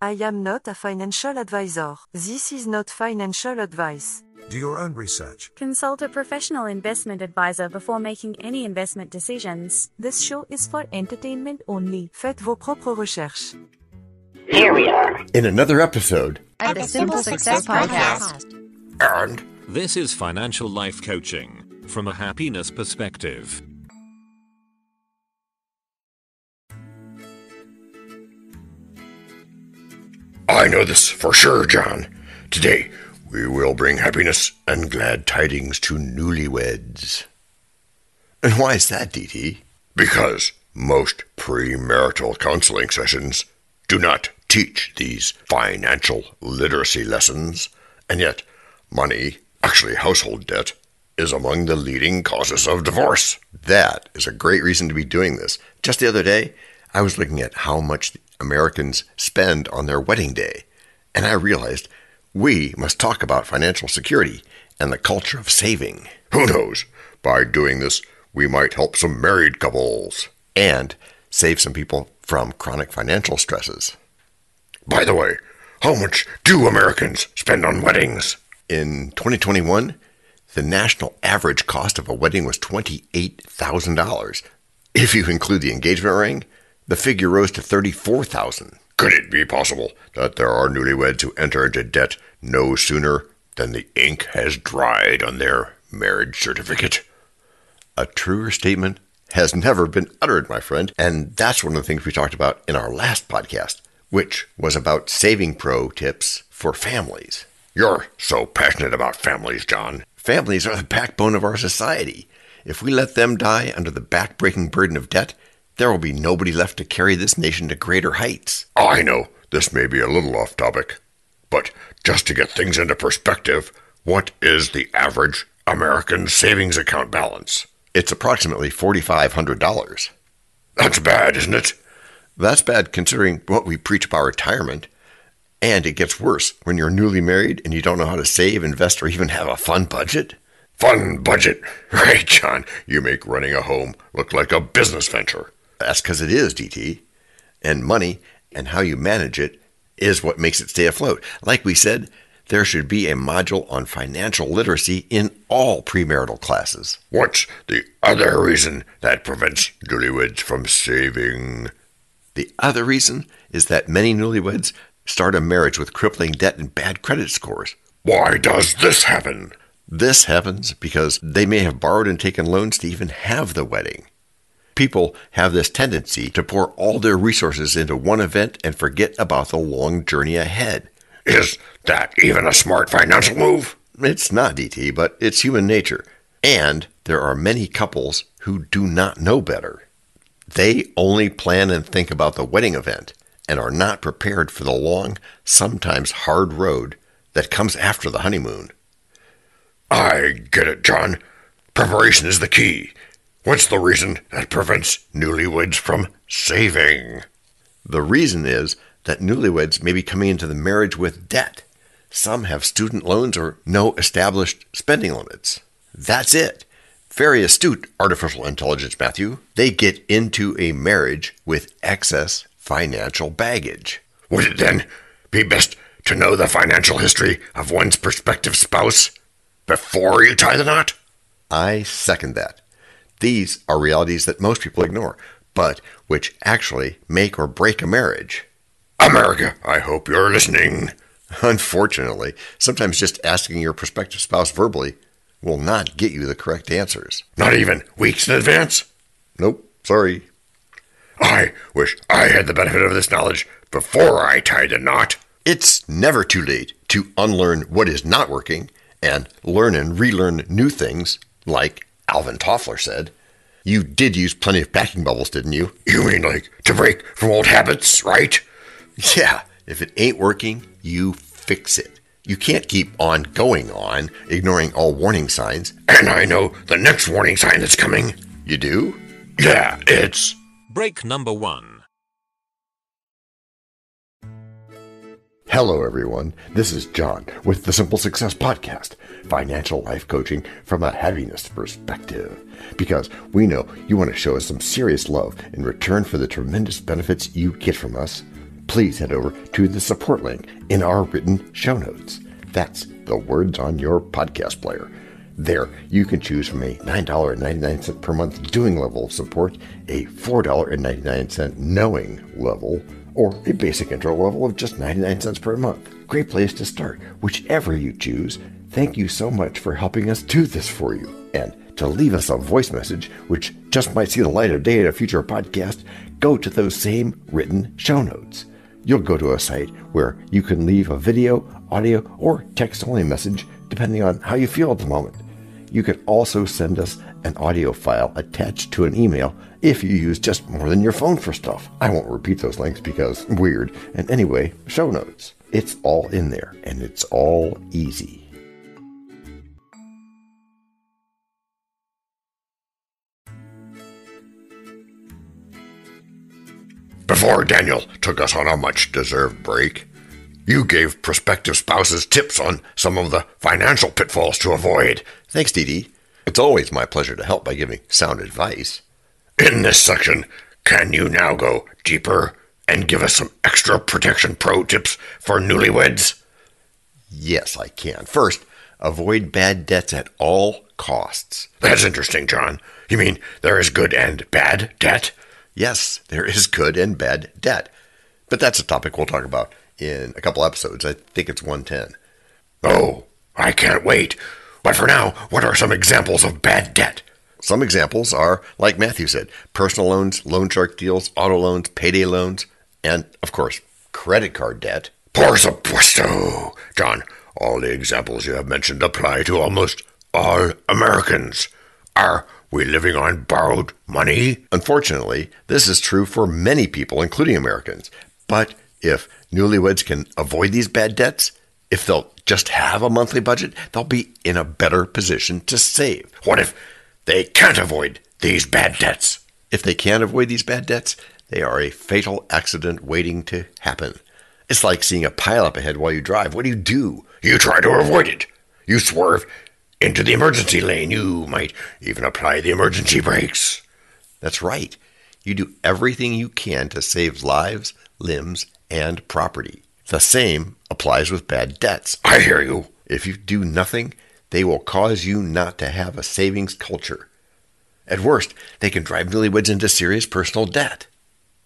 I am not a financial advisor. This is not financial advice. Do your own research. Consult a professional investment advisor before making any investment decisions. This show is for entertainment only. Faites vos propres recherches. Here we are in another episode of the Simple Success Podcast. And this is financial life coaching from a happiness perspective. I know this for sure, John. Today, we will bring happiness and glad tidings to newlyweds. And why is that, DT? Because most premarital counseling sessions do not teach these financial literacy lessons, and yet money, actually household debt, is among the leading causes of divorce. That is a great reason to be doing this. Just the other day, I was looking at how much Americans spend on their wedding day, and I realized we must talk about financial security and the culture of saving. Who knows? By doing this, we might help some married couples and save some people from chronic financial stresses. By the way, how much do Americans spend on weddings? In 2021, the national average cost of a wedding was $28,000. If you include the engagement ring, the figure rose to $34,000. Could it be possible that there are newlyweds who enter into debt no sooner than the ink has dried on their marriage certificate? A truer statement has never been uttered, my friend, and that's one of the things we talked about in our last podcast, which was about saving pro tips for families. You're so passionate about families, John. Families are the backbone of our society. If we let them die under the back-breaking burden of debt, there will be nobody left to carry this nation to greater heights. I know this may be a little off topic, but just to get things into perspective, what is the average American savings account balance? It's approximately $4,500. That's bad, isn't it? That's bad considering what we preach about retirement. And it gets worse when you're newly married and you don't know how to save, invest, or even have a fun budget. Fun budget. Right, John. You make running a home look like a business venture. That's because it is, DT. And money and how you manage it is what makes it stay afloat. Like we said, there should be a module on financial literacy in all premarital classes. What's the other reason that prevents newlyweds from saving? The other reason is that many newlyweds start a marriage with crippling debt and bad credit scores. Why does this happen? This happens because they may have borrowed and taken loans to even have the wedding. People have this tendency to pour all their resources into one event and forget about the long journey ahead. Is that even a smart financial move? It's not, DT, but it's human nature. And there are many couples who do not know better. They only plan and think about the wedding event and are not prepared for the long, sometimes hard road that comes after the honeymoon. I get it, John. Preparation is the key. What's the reason that prevents newlyweds from saving? The reason is that newlyweds may be coming into the marriage with debt. Some have student loans or no established spending limits. That's it. Very astute artificial intelligence, Matthew. They get into a marriage with excess financial baggage. Would it then be best to know the financial history of one's prospective spouse before you tie the knot? I second that. These are realities that most people ignore, but which actually make or break a marriage. America, I hope you're listening. Unfortunately, sometimes just asking your prospective spouse verbally will not get you the correct answers. Not even weeks in advance? Nope, sorry. I wish I had the benefit of this knowledge before I tied the knot. It's never too late to unlearn what is not working and learn and relearn new things, like Alvin Toffler said. You did use plenty of packing bubbles, didn't you? You mean like to break from old habits, right? Yeah, if it ain't working, you fix it. You can't keep on going on, ignoring all warning signs. And I know the next warning sign that's coming. You do? Yeah, it's... Break number 1. Hello, everyone. This is John with the Simple Success Podcast, financial life coaching from a happiness perspective. Because we know you want to show us some serious love in return for the tremendous benefits you get from us. please head over to the support link in our written show notes. That's the words on your podcast player. There, you can choose from a $9.99 per month doing level of support, a $4.99 knowing level, or a basic intro level of just 99 cents per month. Great place to start. Whichever you choose, thank you so much for helping us do this for you. And to leave us a voice message, which just might see the light of day in a future podcast, go to those same written show notes. You'll go to a site where you can leave a video, audio, or text-only message depending on how you feel at the moment. You can also send us an audio file attached to an email if you use just more than your phone for stuff. I won't repeat those links because weird. And anyway, show notes. It's all in there, and it's all easy. Before Daniel took us on a much-deserved break, you gave prospective spouses tips on some of the financial pitfalls to avoid. Thanks, Dee Dee. It's always my pleasure to help by giving sound advice. In this section, can you now go deeper and give us some extra protection pro tips for newlyweds? Yes, I can. First, avoid bad debts at all costs. That's interesting, John. You mean there is good and bad debt? Yes, there is good and bad debt. But that's a topic we'll talk about in a couple episodes. I think it's 110. Oh, I can't wait. But for now, what are some examples of bad debt? Some examples are, like Matthew said, personal loans, loan shark deals, auto loans, payday loans, and, of course, credit card debt. Por supuesto. John, all the examples you have mentioned apply to almost all Americans. Are we living on borrowed money? Unfortunately, this is true for many people, including Americans. But if newlyweds can avoid these bad debts, if they'll just have a monthly budget, they'll be in a better position to save. What if they can't avoid these bad debts? If they can't avoid these bad debts, they are a fatal accident waiting to happen. It's like seeing a pileup ahead while you drive. What do? You try to avoid it. You swerve into the emergency lane. You might even apply the emergency brakes. That's right. You do everything you can to save lives, limbs, and property. The same applies with bad debts. I hear you. If you do nothing, they will cause you not to have a savings culture. At worst, they can drive newlyweds into serious personal debt.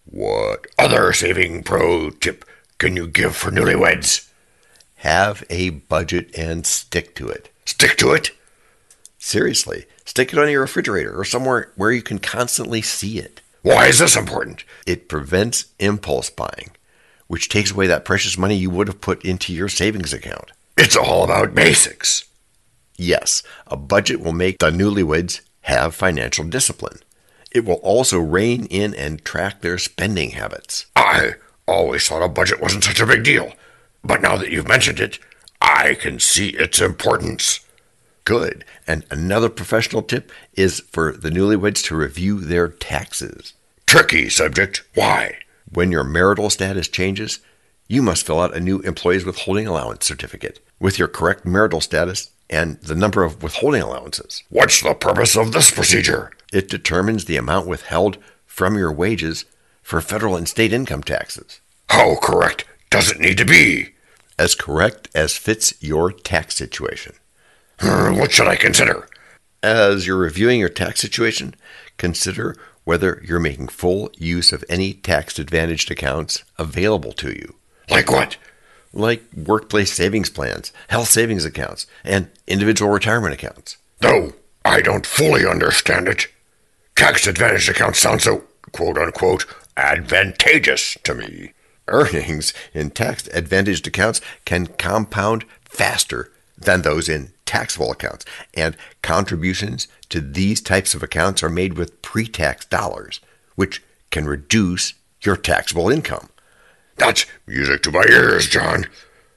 What other saving pro tip can you give for newlyweds? Have a budget and stick to it. Stick to it? Seriously, stick it on your refrigerator or somewhere where you can constantly see it. Why is this important? It prevents impulse buying, which takes away that precious money you would have put into your savings account. It's all about basics. Yes, a budget will make the newlyweds have financial discipline. It will also rein in and track their spending habits. I always thought a budget wasn't such a big deal, but now that you've mentioned it, I can see its importance. Good. And another professional tip is for the newlyweds to review their taxes. Tricky subject. Why? When your marital status changes, you must fill out a new employee's withholding allowance certificate with your correct marital status and the number of withholding allowances. What's the purpose of this procedure? It determines the amount withheld from your wages for federal and state income taxes. How correct does it need to be? As correct as fits your tax situation. What should I consider? As you're reviewing your tax situation, consider whether you're making full use of any tax-advantaged accounts available to you. Like what? Like workplace savings plans, health savings accounts, and individual retirement accounts. Though I don't fully understand it. Tax-advantaged accounts sound so, quote-unquote, advantageous to me. Earnings in tax-advantaged accounts can compound faster than those in taxable accounts, and contributions to these types of accounts are made with pre-tax dollars, which can reduce your taxable income. That's music to my ears, John.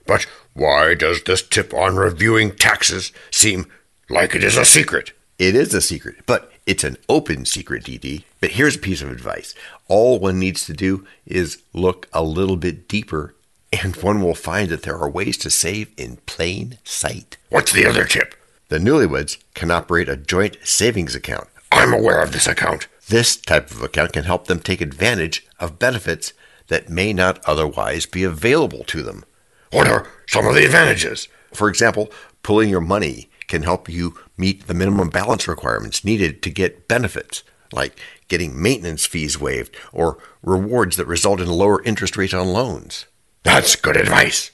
But why does this tip on reviewing taxes seem like it is a secret? It is a secret, but it's an open secret, DD. But here's a piece of advice. All one needs to do is look a little bit deeper, and one will find that there are ways to save in plain sight. What's the other tip? The newlyweds can operate a joint savings account. I'm aware of this account. This type of account can help them take advantage of benefits that may not otherwise be available to them. What are some of the advantages? For example, pooling your money can help you meet the minimum balance requirements needed to get benefits, like getting maintenance fees waived or rewards that result in lower interest rates on loans. That's good advice.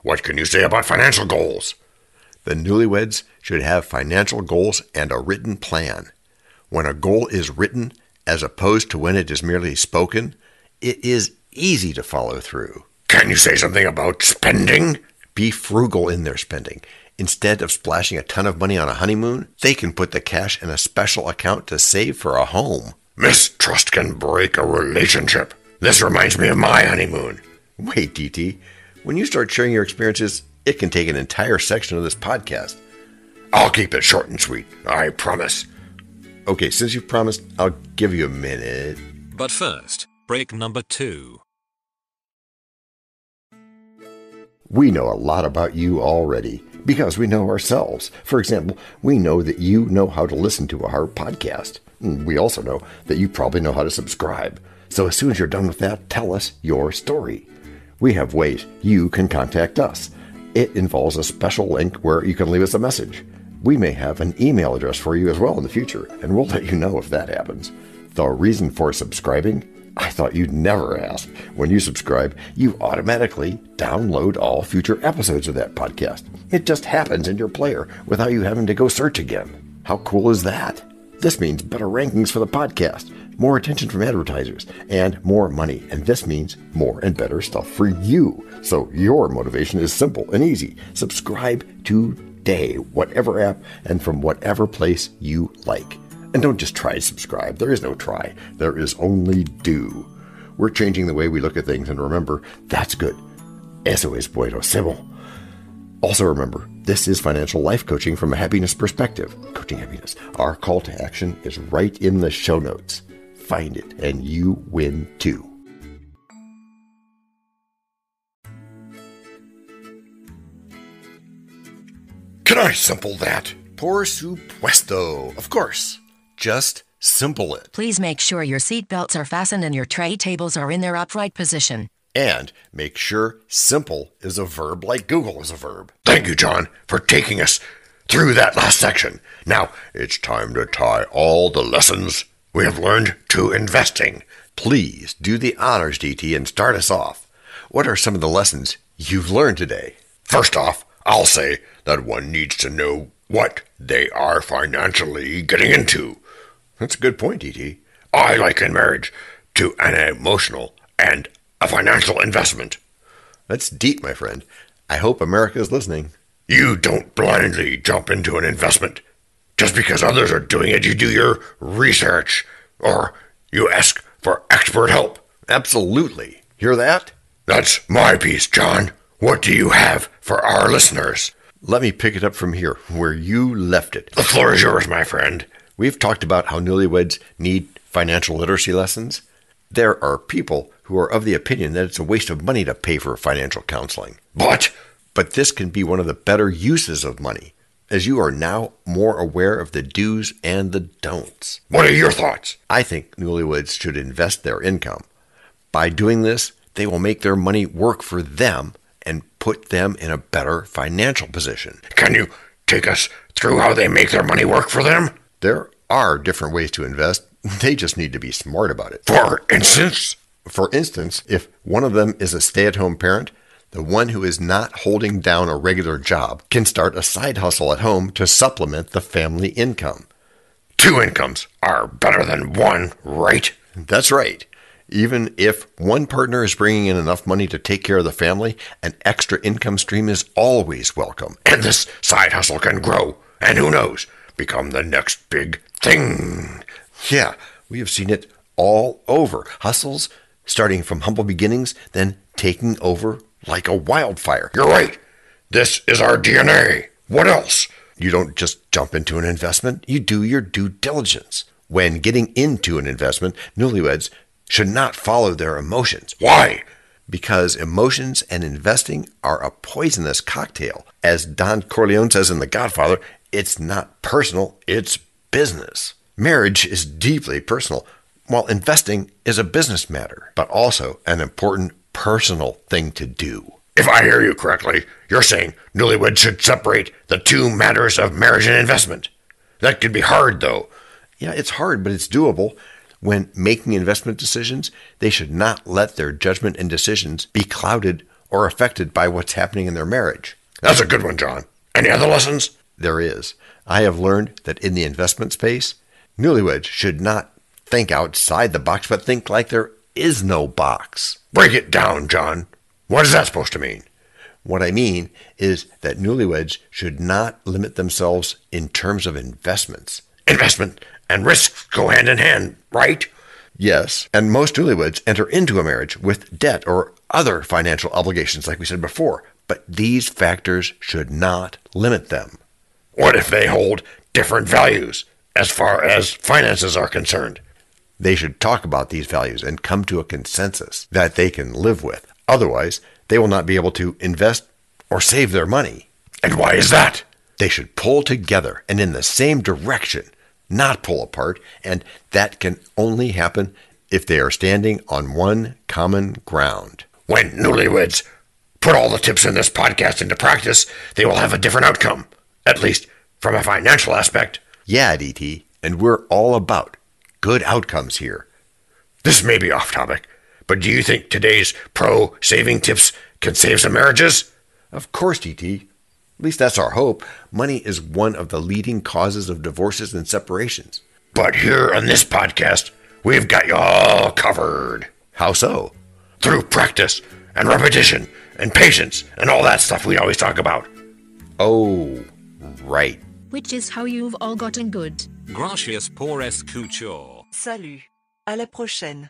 What can you say about financial goals? The newlyweds should have financial goals and a written plan. When a goal is written, as opposed to when it is merely spoken, it is easy to follow through. Can you say something about spending? Be frugal in their spending. Instead of splashing a ton of money on a honeymoon, they can put the cash in a special account to save for a home. Mistrust can break a relationship. This reminds me of my honeymoon. Wait, DT. When you start sharing your experiences, it can take an entire section of this podcast. I'll keep it short and sweet, I promise. Okay, since you've promised, I'll give you a minute. But first, break number 2. We know a lot about you already because we know ourselves. For example, we know that you know how to listen to our podcast. We also know that you probably know how to subscribe. So as soon as you're done with that, tell us your story. We have ways you can contact us. It involves a special link where you can leave us a message. We may have an email address for you as well in the future, and we'll let you know if that happens. The reason for subscribing? I thought you'd never ask. When you subscribe, you automatically download all future episodes of that podcast. It just happens in your player without you having to go search again. How cool is that? This means better rankings for the podcast, more attention from advertisers, and more money. And this means more and better stuff for you. So your motivation is simple and easy. Subscribe today, whatever app and from whatever place you like. And don't just try to subscribe. There is no try. There is only do. We're changing the way we look at things, and remember, that's good. Eso es buenísimo. Also remember, this is financial life coaching from a happiness perspective. Coaching happiness. Our call to action is right in the show notes. Find it, and you win too. Can I simple that? Por supuesto. Of course. Just simple it. Please make sure your seat belts are fastened and your tray tables are in their upright position. And make sure simple is a verb like Google is a verb. Thank you, John, for taking us through that last section. Now, it's time to tie all the lessons we have learned to investing. Please do the honors, DT, and start us off. What are some of the lessons you've learned today? First off, I'll say that one needs to know what they are financially getting into. That's a good point, DT. I liken marriage to an emotional and a financial investment. That's deep, my friend. I hope America is listening. You don't blindly jump into an investment. Just because others are doing it, you do your research, or you ask for expert help. Absolutely. Hear that? That's my piece, John. What do you have for our listeners? Let me pick it up from here, where you left it. The floor is yours, my friend. We've talked about how newlyweds need financial literacy lessons. There are people who are of the opinion that it's a waste of money to pay for financial counseling. But this can be one of the better uses of money, as you are now more aware of the do's and the don'ts. What are your thoughts? I think newlyweds should invest their income. By doing this, they will make their money work for them and put them in a better financial position. Can you take us through how they make their money work for them? There are different ways to invest. They just need to be smart about it. For instance? For instance, if one of them is a stay-at-home parent, the one who is not holding down a regular job can start a side hustle at home to supplement the family income. 2 incomes are better than 1, right? That's right. Even if one partner is bringing in enough money to take care of the family, an extra income stream is always welcome. And this side hustle can grow, and who knows, become the next big thing. Yeah, we have seen it all over. Hustles starting from humble beginnings, then taking over like a wildfire. You're right. This is our DNA. What else? You don't just jump into an investment. You do your due diligence. When getting into an investment, newlyweds should not follow their emotions. Why? Because emotions and investing are a poisonous cocktail. As Don Corleone says in The Godfather, it's not personal, it's business. Marriage is deeply personal. While investing is a business matter, but also an important personal thing to do. If I hear you correctly, you're saying newlyweds should separate the two matters of marriage and investment. That could be hard, though. Yeah, it's hard, but it's doable. When making investment decisions, they should not let their judgment and decisions be clouded or affected by what's happening in their marriage. That's a good one, John. Any other lessons? There is. I have learned that in the investment space, newlyweds should not think outside the box, but think like there is no box. Break it down, John. What is that supposed to mean? What I mean is that newlyweds should not limit themselves in terms of investments. Investment and risk go hand in hand, right? Yes, and most newlyweds enter into a marriage with debt or other financial obligations, like we said before, but these factors should not limit them. What if they hold different values as far as finances are concerned? They should talk about these values and come to a consensus that they can live with. Otherwise, they will not be able to invest or save their money. And why is that? They should pull together and in the same direction, not pull apart, and that can only happen if they are standing on one common ground. When newlyweds put all the tips in this podcast into practice, they will have a different outcome, at least from a financial aspect. Yeah, DT, and we're all about good outcomes here. This may be off topic, but do you think today's pro-saving tips can save some marriages? Of course, DT. At least that's our hope. Money is one of the leading causes of divorces and separations. But here on this podcast, we've got you all covered. How so? Through practice and repetition and patience and all that stuff we always talk about. Oh, right. Which is how you've all gotten good. Gracias por escuchar. Salut. À la prochaine.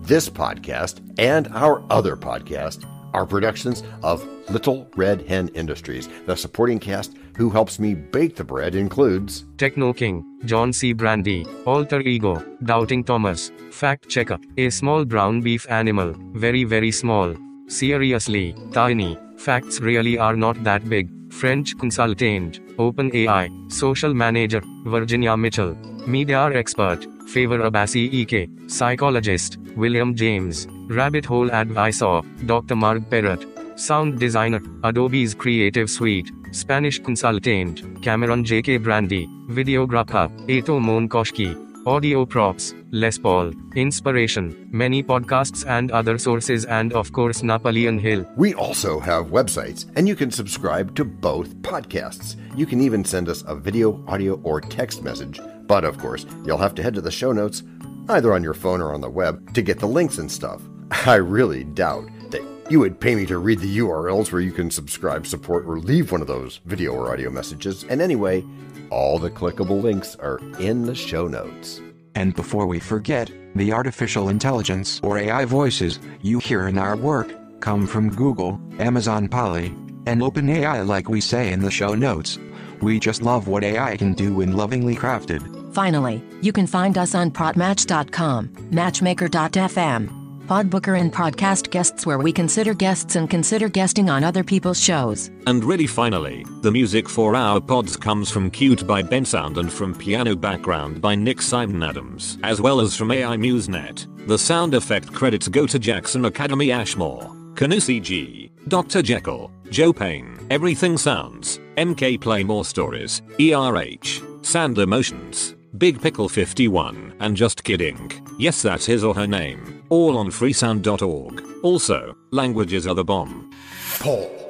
This podcast and our other podcast are productions of Little Red Hen Industries. The supporting cast who helps me bake the bread includes Techno King, John C. Brandy, Alter Ego, Doubting Thomas, Fact Checker, A Small Brown Beef Animal, Very Very Small, Seriously, Tiny, Facts Really Are Not That Big, French Consultant, OpenAI, Social Manager, Virginia Mitchell, Media Expert, Favor Abassi Ike, Psychologist, William James, Rabbit Hole Advisor, Dr. Mark Perrott, Sound Designer, Adobe's Creative Suite, Spanish Consultant, Cameron J.K. Brandy, Videographer, Eto Monkoshki, Audio Props, Les Paul, Inspiration, many podcasts and other sources, and of course Napoleon Hill. We also have websites, and you can subscribe to both podcasts. You can even send us a video, audio, or text message. But of course, you'll have to head to the show notes, either on your phone or on the web, to get the links and stuff. I really doubt that you would pay me to read the URLs where you can subscribe, support, or leave one of those video or audio messages. And anyway, all the clickable links are in the show notes. And before we forget, the artificial intelligence or AI voices you hear in our work come from Google, Amazon Polly, and OpenAI, like we say in the show notes. We just love what AI can do when lovingly crafted. Finally, you can find us on Podmatch.com, Matchmaker.fm, Podbooker and Podcast Guests, where we consider guests and consider guesting on other people's shows. And really finally, the music for our pods comes from Cute by Ben Sound and from Piano Background by Nick Simon Adams, as well as from AI MuseNet. The sound effect credits go to Jackson Academy Ashmore, Canu CG, Dr. Jekyll, Joe Payne, Everything Sounds, MK Play More Stories, ERH, Sand Emotions, Big Pickle 51, and Just Kidding. Yes, that's his or her name. All on freesound.org. Also, languages are the bomb. Paul.